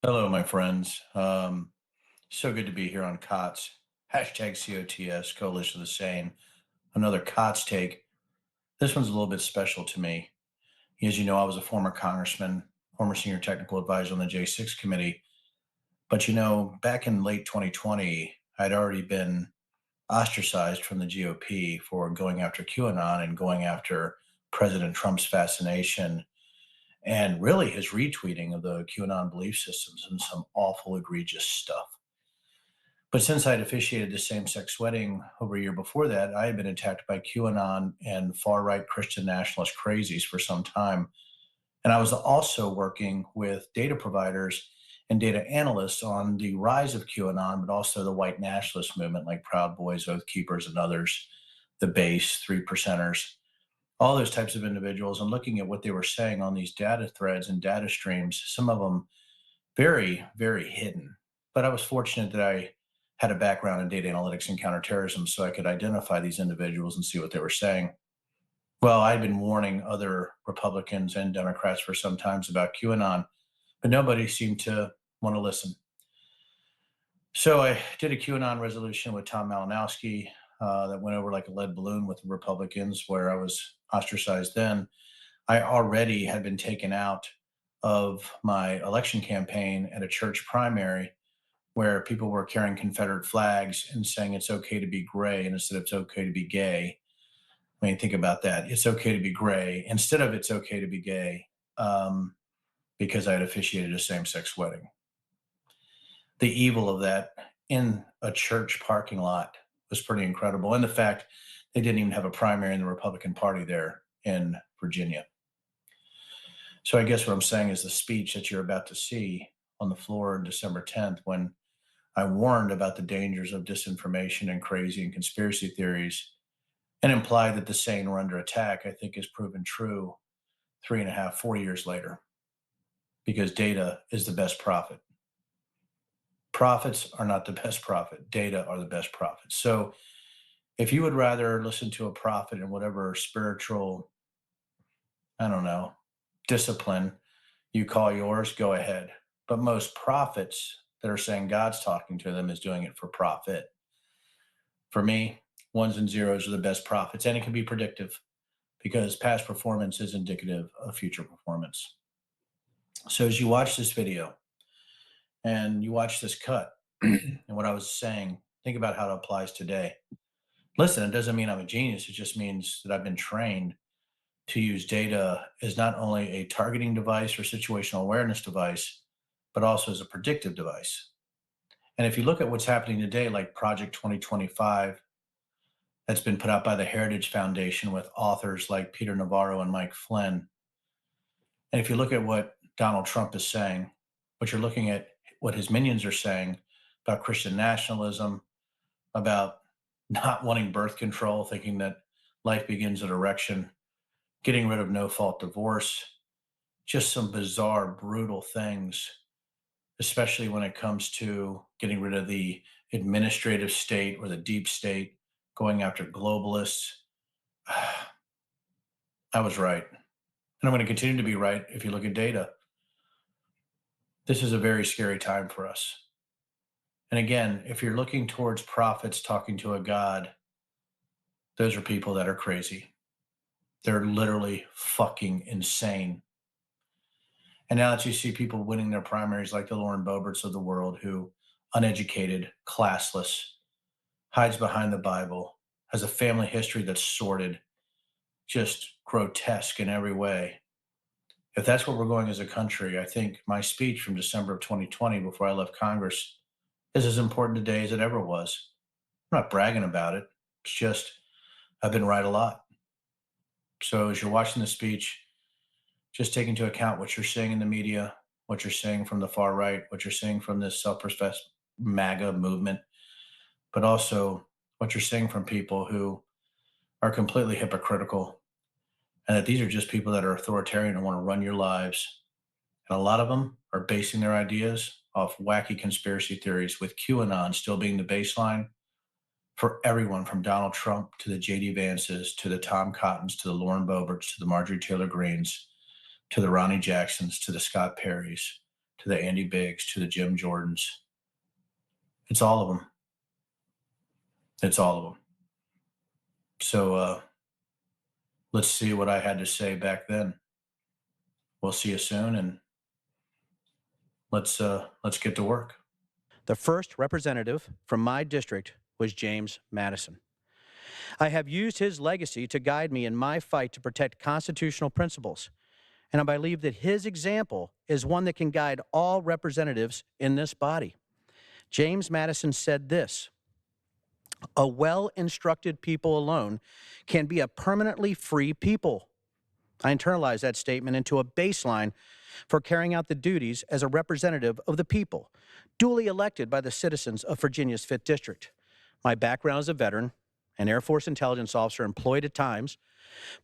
Hello, my friends. So good to be here on COTS. Hashtag COTS, Coalition of the Sane. Another COTS take. This one's a little bit special to me. As you know, I was a former congressman, former senior technical advisor on the J6 committee. But back in late 2020, I'd already been ostracized from the GOP for going after QAnon and going after President Trump's fascination and really his retweeting of the QAnon belief systems and some awful, egregious stuff. But since I'd officiated the same sex wedding over a year before that, I had been attacked by QAnon and far right Christian nationalist crazies for some time. And I was also working with data providers and data analysts on the rise of QAnon, but also the white nationalist movement like Proud Boys, Oath Keepers, and others, the base, three percenters, all those types of individuals, and looking at what they were saying on these data threads and data streams, some of them very, very hidden. But I was fortunate that I had a background in data analytics and counterterrorism, so I could identify these individuals and see what they were saying. Well, I'd been warning other Republicans and Democrats for some times about QAnon, but nobody seemed to want to listen. So I did a QAnon resolution with Tom Malinowski that went over like a lead balloon with the Republicans, where I was ostracized then. I already had been taken out of my election campaign at a church primary where people were carrying Confederate flags and saying it's okay to be gray and instead of it's okay to be gay. I mean, think about that. It's okay to be gray instead of it's okay to be gay, um, because I had officiated a same sex wedding. The evil of that in a church parking lot was pretty incredible. And the fact they didn't even have a primary in the Republican Party there in Virginia. So I guess what I'm saying is the speech that you're about to see on the floor on December 10th, when I warned about the dangers of disinformation and crazy and conspiracy theories and implied that the sane were under attack, I think is proven true 3.5, 4 years later, because data is the best prophet. Prophets are not the best prophet. Data are the best prophets. So if you would rather listen to a prophet in whatever spiritual, I don't know, discipline you call yours, go ahead. But most prophets that are saying God's talking to them is doing it for profit. For me, ones and zeros are the best prophets, and it can be predictive because past performance is indicative of future performance. So as you watch this video and you watch this cut and what I was saying, think about how it applies today. Listen, it doesn't mean I'm a genius. It just means that I've been trained to use data as not only a targeting device or situational awareness device, but also as a predictive device. And if you look at what's happening today, like Project 2025, that's been put out by the Heritage Foundation with authors like Peter Navarro and Mike Flynn. And if you look at what Donald Trump is saying, what you're looking at, what his minions are saying about Christian nationalism, about not wanting birth control, thinking that life begins at erection, getting rid of no fault divorce, just some bizarre, brutal things, especially when it comes to getting rid of the administrative state or the deep state, going after globalists. I was right. And I'm going to continue to be right if you look at data. This is a very scary time for us. And again, if you're looking towards prophets talking to a God, those are people that are crazy. They're literally fucking insane. And now that you see people winning their primaries like the Lauren Boeberts of the world, who uneducated, classless, hides behind the Bible, has a family history that's sordid, just grotesque in every way. If that's where we're going as a country, I think my speech from December of 2020 before I left Congress is as important today as it ever was. I'm not bragging about it. It's just I've been right a lot. So as you're watching the speech, just take into account what you're seeing in the media, what you're seeing from the far right, what you're seeing from this self-professed MAGA movement, but also what you're seeing from people who are completely hypocritical, and that these are just people that are authoritarian and want to run your lives. And a lot of them are basing their ideas off wacky conspiracy theories, with QAnon still being the baseline for everyone from Donald Trump to the JD Vances to the Tom Cottons to the Lauren Boeberts to the Marjorie Taylor Greens to the Ronnie Jacksons to the Scott Perrys to the Andy Biggs, to the Jim Jordans. It's all of them. It's all of them. So let's see what I had to say back then. We'll see you soon, and let's get to work. The first representative from my district was James Madison. I have used his legacy to guide me in my fight to protect constitutional principles, and I believe that his example is one that can guide all representatives in this body. James Madison said this: "A well-instructed people alone can be a permanently free people." I internalized that statement into a baseline for carrying out the duties as a representative of the people, duly elected by the citizens of Virginia's 5th District. My background as a veteran, an Air Force intelligence officer employed at times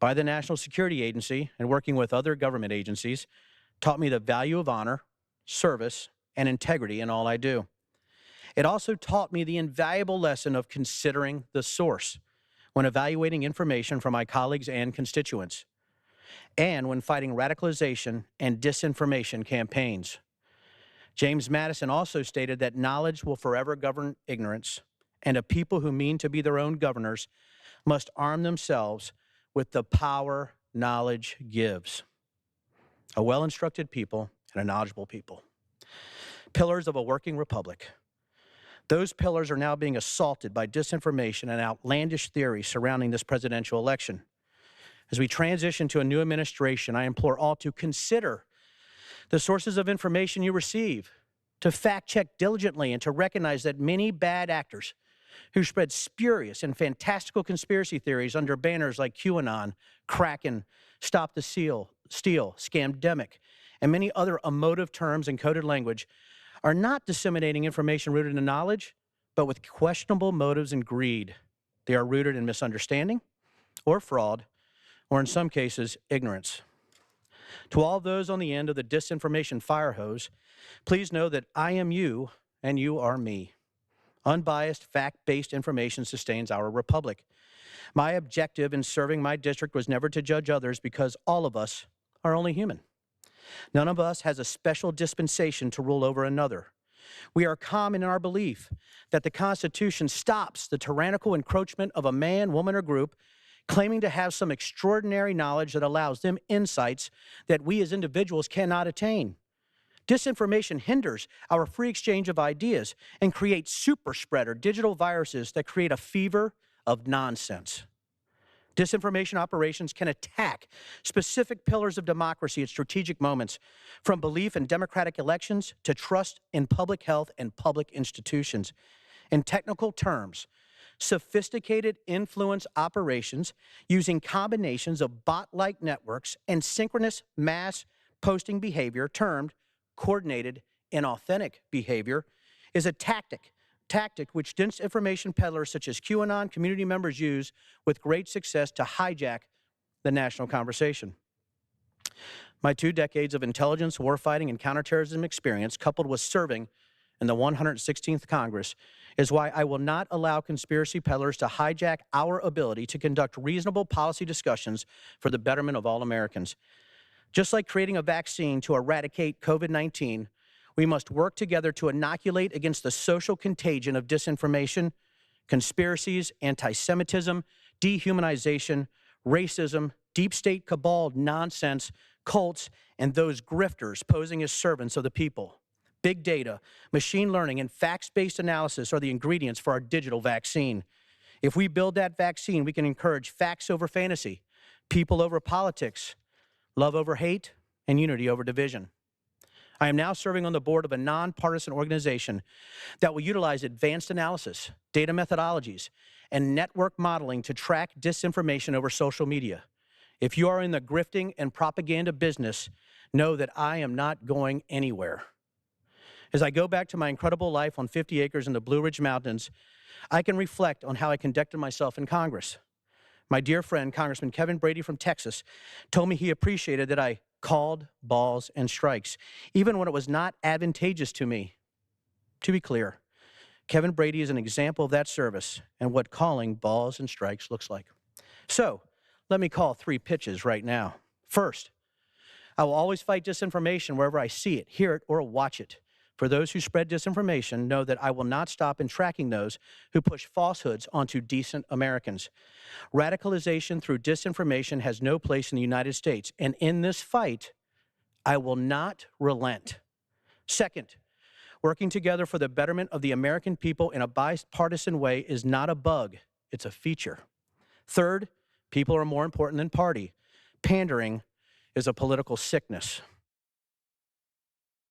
by the National Security Agency and working with other government agencies, taught me the value of honor, service, and integrity in all I do. It also taught me the invaluable lesson of considering the source when evaluating information from my colleagues and constituents, and when fighting radicalization and disinformation campaigns. James Madison also stated that knowledge will forever govern ignorance, and a people who mean to be their own governors must arm themselves with the power knowledge gives. A well-instructed people and a knowledgeable people. Pillars of a working republic. Those pillars are now being assaulted by disinformation and outlandish theories surrounding this presidential election. As we transition to a new administration, I implore all to consider the sources of information you receive, to fact-check diligently, and to recognize that many bad actors who spread spurious and fantastical conspiracy theories under banners like QAnon, Kraken, Stop the Steal, Scamdemic, and many other emotive terms and coded language are not disseminating information rooted in knowledge, but with questionable motives and greed. They are rooted in misunderstanding or fraud, or in some cases, ignorance. To all those on the end of the disinformation fire hose, please know that I am you and you are me. Unbiased, fact-based information sustains our republic. My objective in serving my district was never to judge others, because all of us are only human. None of us has a special dispensation to rule over another. We are common in our belief that the Constitution stops the tyrannical encroachment of a man, woman, or group claiming to have some extraordinary knowledge that allows them insights that we as individuals cannot attain. Disinformation hinders our free exchange of ideas and creates super spreader digital viruses that create a fever of nonsense. Disinformation operations can attack specific pillars of democracy at strategic moments, from belief in democratic elections to trust in public health and public institutions. In technical terms, sophisticated influence operations using combinations of bot-like networks and synchronous mass posting behavior, termed coordinated inauthentic behavior, is a tactic which disinformation peddlers such as QAnon community members use with great success to hijack the national conversation. My 2 decades of intelligence, warfighting, and counterterrorism experience, coupled with serving in the 116th Congress, is why I will not allow conspiracy peddlers to hijack our ability to conduct reasonable policy discussions for the betterment of all Americans. Just like creating a vaccine to eradicate COVID-19, we must work together to inoculate against the social contagion of disinformation, conspiracies, anti-Semitism, dehumanization, racism, deep state cabal nonsense, cults, and those grifters posing as servants of the people. Big data, machine learning, and facts-based analysis are the ingredients for our digital vaccine. If we build that vaccine, we can encourage facts over fantasy, people over politics, love over hate, and unity over division. I am now serving on the board of a nonpartisan organization that will utilize advanced analysis, data methodologies, and network modeling to track disinformation over social media. If you are in the grifting and propaganda business, know that I am not going anywhere. As I go back to my incredible life on 50 acres in the Blue Ridge Mountains, I can reflect on how I conducted myself in Congress. My dear friend, Congressman Kevin Brady from Texas, told me he appreciated that I called balls and strikes, even when it was not advantageous to me. To be clear, Kevin Brady is an example of that service and what calling balls and strikes looks like. So, let me call 3 pitches right now. First, I will always fight disinformation wherever I see it, hear it, or watch it. For those who spread disinformation, know that I will not stop in tracking those who push falsehoods onto decent Americans. Radicalization through disinformation has no place in the United States, and in this fight, I will not relent. Second, working together for the betterment of the American people in a bipartisan way is not a bug, it's a feature. Third, people are more important than party. Pandering is a political sickness.